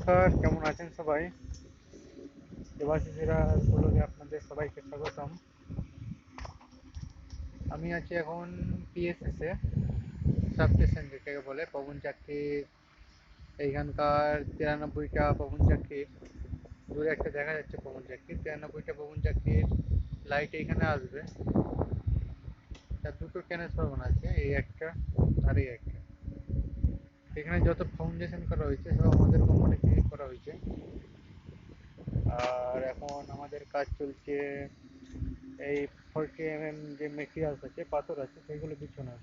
নমস্কার, কেমন আছেন সবাই? দেবাশিসেরা ব্লগে আপনাদের সবাইকে স্বাগতম। আমি আছি এখন পিএসএস এ, সাব স্টেশন যেটাকে বলে পবন চাকরির। এইখানকার 93টা পবন চাকরির, দূরে একটা দেখা যাচ্ছে পবন চাকরি, 93টা পবন চাকরির লাইট এখানে আসবে। তার দুটো ট্রান্সফরমার আছে, এই একটা আর এই একটা। এখানে যত ফাউন্ডেশন করা হয়েছে সব আমাদের কোম্পানি থেকে করা হয়েছে। আর এখন আমাদের কাজ চলছে এই 40 mm যে মেটেরিয়ালস আছে, পাথর আছে, সেগুলো বিছানোর।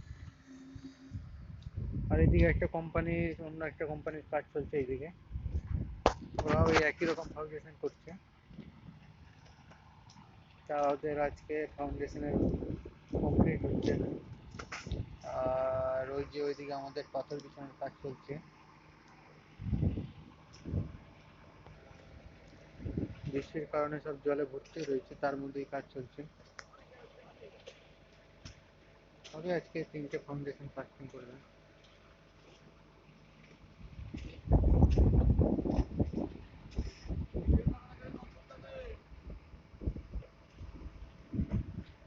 আর এইদিকে একটা কোম্পানির, অন্য একটা কোম্পানির কাজ চলছে এইদিকে। ওরাও এই একই রকম ফাউন্ডেশন করছে। তা ওদের আজকে ফাউন্ডেশনের কমপ্লিট হচ্ছে। আর ওই যে ওইদিকে আমাদের পাথর বিছানোর কাজ চলছে। বৃষ্টির কারণে সব জলে ভর্তি রয়েছে, তার মধ্যেই কাজ চলছে। তবে আজকে 3টে ফাউন্ডেশন কাস্টিং করবে।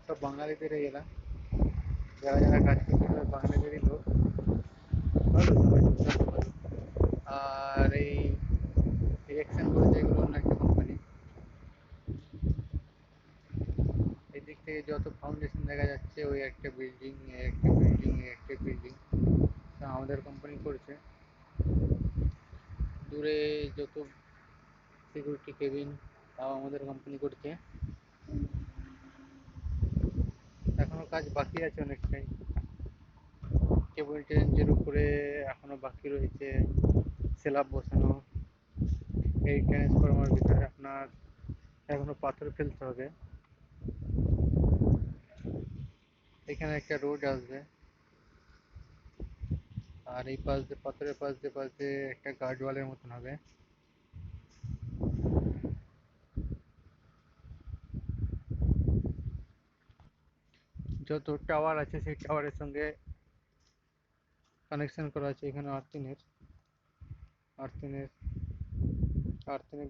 সব বাঙালিদের এরা, যারা যারা কাজ করছে সব বাঙালিদেরই লোক। ভালো, সবাই টুকটাক ভালো। আর এই ইলেকশন বলতে এগুলো অন্য একটা কোম্পানি। এই দিক থেকে যত ফাউন্ডেশন দেখা যাচ্ছে, ওই একটা বিল্ডিং, একটা বিল্ডিং, একটা বিল্ডিং, আমাদের কোম্পানি করছে। দূরে যত সিকিউরিটি কেবিন, তাও আমাদের কোম্পানি করছে। এখনো কাজ বাকি আছে অনেকটাই। কেবল টেন্সের উপরে এখনো বাকি রয়েছে স্ল্যাব বসানো। এই ট্রান্সফরমার ভিতরে আপনার এখনো পাথর ফেলতে হবে। এখানে একটা রোড আসবে, আর এই পাশ দিয়ে পাথরের পাশ দিয়ে একটা গার্ড ওয়ালের মতন হবে। যত টাওয়ার আছে সেই টাওয়ারের সঙ্গে কানেকশন করা আছে এখানে আর্থিনের আর্থিনের আর্থিনের